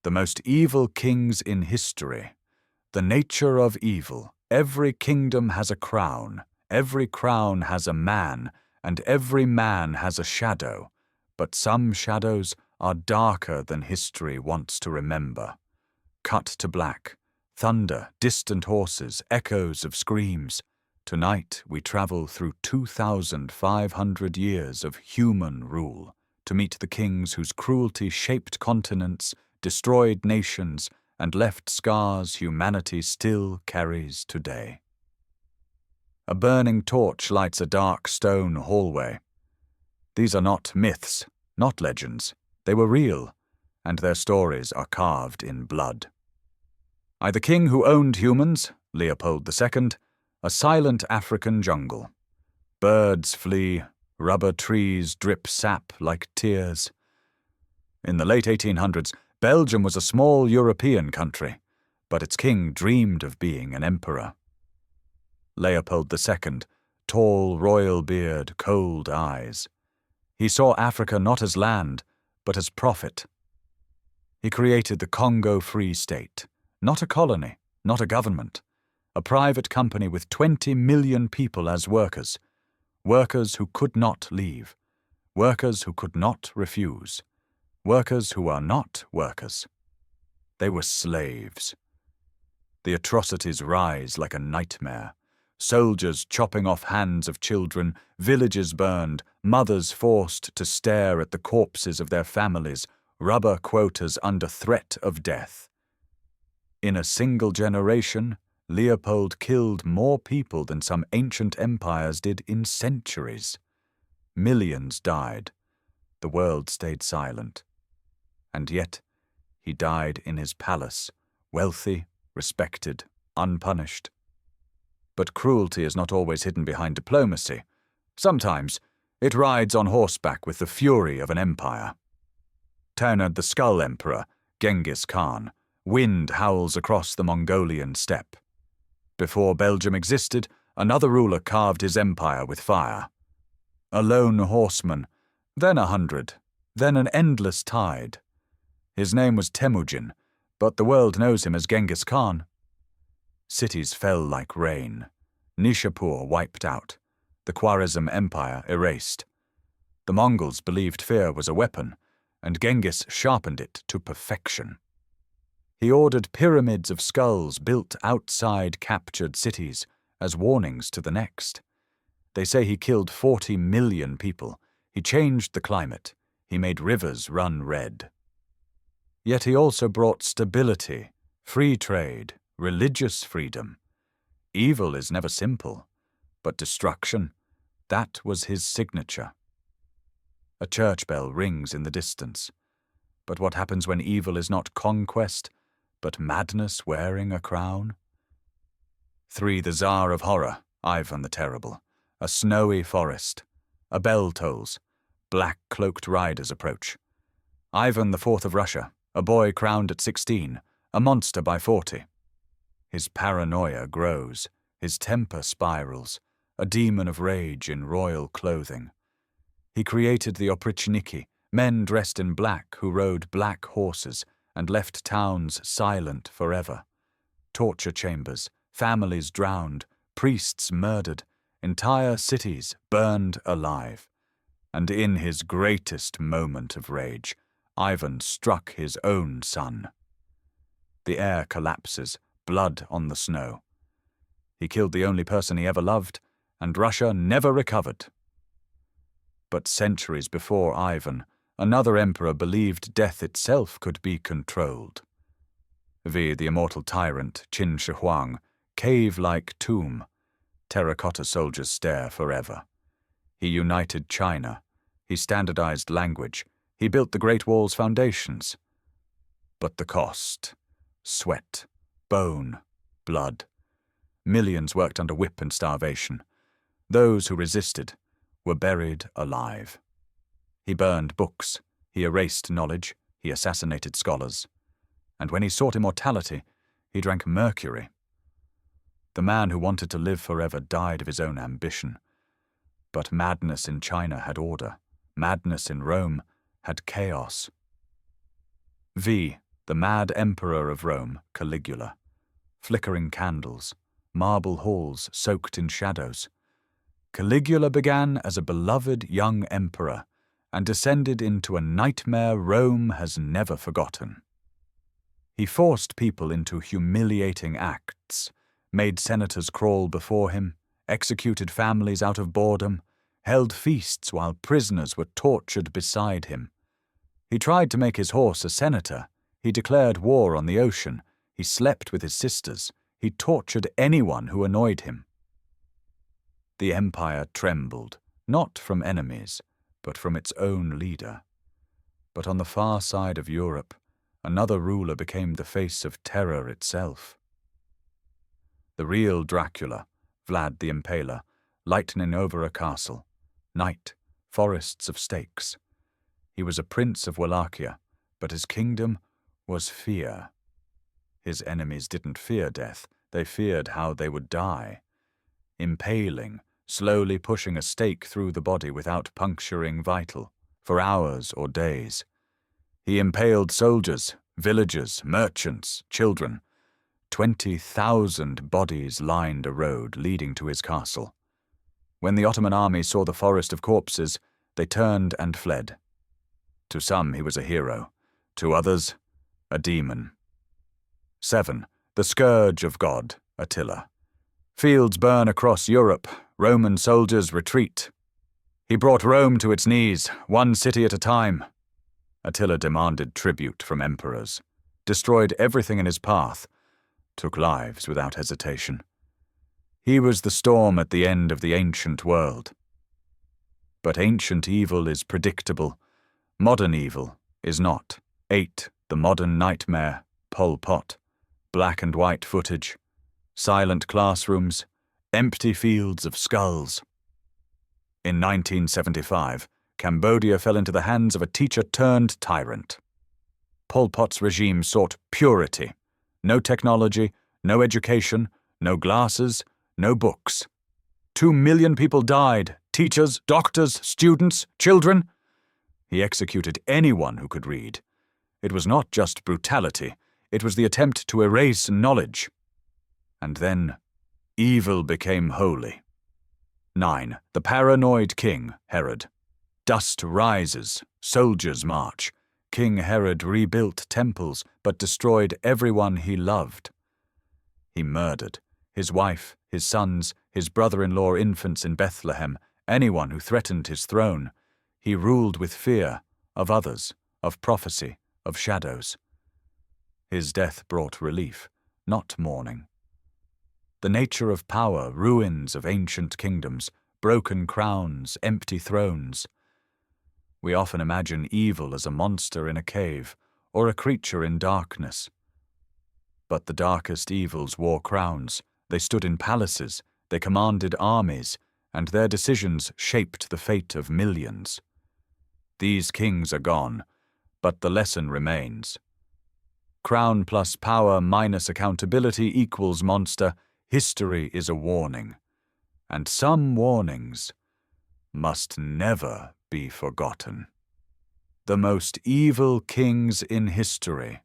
The most evil kings in history. The nature of evil. Every kingdom has a crown, every crown has a man, and every man has a shadow. But some shadows are darker than history wants to remember. Cut to black. Thunder, distant horses, echoes of screams. Tonight we travel through 2,500 years of human rule to meet the kings whose cruelty shaped continents, destroyed nations, and left scars humanity still carries today. A burning torch lights a dark stone hallway. These are not myths, not legends. They were real, and their stories are carved in blood. The king who owned humans, Leopold II, a silent African jungle. Birds flee, rubber trees drip sap like tears. In the late 1800s, Belgium was a small European country, but its king dreamed of being an emperor. Leopold II, tall royal beard, cold eyes. He saw Africa not as land, but as profit. He created the Congo Free State, not a colony, not a government, a private company with 20 million people as workers, workers who could not leave, workers who could not refuse. Workers who are not workers. They were slaves. The atrocities rise like a nightmare. Soldiers chopping off hands of children, villages burned, mothers forced to stare at the corpses of their families, rubber quotas under threat of death. In a single generation, Leopold killed more people than some ancient empires did in centuries. Millions died. The world stayed silent. And yet, he died in his palace, wealthy, respected, unpunished. But cruelty is not always hidden behind diplomacy. Sometimes, it rides on horseback with the fury of an empire. Turn the Skull Emperor, Genghis Khan, wind howls across the Mongolian steppe. Before Belgium existed, another ruler carved his empire with fire. A lone horseman, then 100, then an endless tide. His name was Temujin, but the world knows him as Genghis Khan. Cities fell like rain. Nishapur wiped out. The Khwarezm Empire erased. The Mongols believed fear was a weapon, and Genghis sharpened it to perfection. He ordered pyramids of skulls built outside captured cities as warnings to the next. They say he killed 40 million people. He changed the climate. He made rivers run red. Yet he also brought stability, free trade, religious freedom. Evil is never simple, but destruction, that was his signature. A church bell rings in the distance. But what happens when evil is not conquest, but madness wearing a crown? 3. The Czar of Horror, Ivan the Terrible. A snowy forest. A bell tolls. Black-cloaked riders approach. Ivan IV of Russia, a boy crowned at 16, a monster by 40. His paranoia grows, his temper spirals, a demon of rage in royal clothing. He created the oprichniki, men dressed in black who rode black horses and left towns silent forever. Torture chambers, families drowned, priests murdered, entire cities burned alive. And in his greatest moment of rage, Ivan struck his own son. The air collapses, blood on the snow. He killed the only person he ever loved, and Russia never recovered. But centuries before Ivan, another emperor believed death itself could be controlled. The immortal tyrant, Qin Shi Huang, cave-like tomb. Terracotta soldiers stare forever. He united China. He standardized language. He built the Great Wall's foundations. But the cost: sweat, bone, blood. Millions worked under whip and starvation. Those who resisted were buried alive. He burned books. He erased knowledge. He assassinated scholars. And when he sought immortality, he drank mercury. The man who wanted to live forever died of his own ambition. But madness in China had order. Madness in Rome had chaos. the mad emperor of Rome, Caligula. Flickering candles, marble halls soaked in shadows. Caligula began as a beloved young emperor and descended into a nightmare Rome has never forgotten. He forced people into humiliating acts, made senators crawl before him, executed families out of boredom, held feasts while prisoners were tortured beside him. He tried to make his horse a senator. He declared war on the ocean. He slept with his sisters. He tortured anyone who annoyed him. The empire trembled, not from enemies, but from its own leader. But on the far side of Europe, another ruler became the face of terror itself. The real Dracula, Vlad the Impaler, lightning over a castle, night, forests of stakes. He was a prince of Wallachia, but his kingdom was fear. His enemies didn't fear death, they feared how they would die. Impaling, slowly pushing a stake through the body without puncturing vital, for hours or days. He impaled soldiers, villagers, merchants, children. 20,000 bodies lined a road leading to his castle. When the Ottoman army saw the forest of corpses, they turned and fled. To some he was a hero, to others, a demon. 7. The Scourge of God, Attila. Fields burn across Europe, Roman soldiers retreat. He brought Rome to its knees, one city at a time. Attila demanded tribute from emperors, destroyed everything in his path, took lives without hesitation. He was the storm at the end of the ancient world. But ancient evil is predictable. Modern evil is not. 8. The modern nightmare, Pol Pot. Black and white footage, silent classrooms, empty fields of skulls. In 1975, Cambodia fell into the hands of a teacher-turned-tyrant. Pol Pot's regime sought purity. No technology, no education, no glasses, no books. 2 million people died, teachers, doctors, students, children. He executed anyone who could read. It was not just brutality, it was the attempt to erase knowledge. And then, evil became holy. 9. The paranoid king, Herod. Dust rises, soldiers march. King Herod rebuilt temples, but destroyed everyone he loved. He murdered his wife, his sons, his brother-in-law infants in Bethlehem, anyone who threatened his throne. He ruled with fear of others, of prophecy, of shadows. His death brought relief, not mourning. The nature of power, ruins of ancient kingdoms, broken crowns, empty thrones. We often imagine evil as a monster in a cave, or a creature in darkness. But the darkest evils wore crowns, they stood in palaces, they commanded armies, and their decisions shaped the fate of millions. These kings are gone, but the lesson remains. Crown plus power minus accountability equals monster. History is a warning, and some warnings must never be forgotten. The most evil kings in history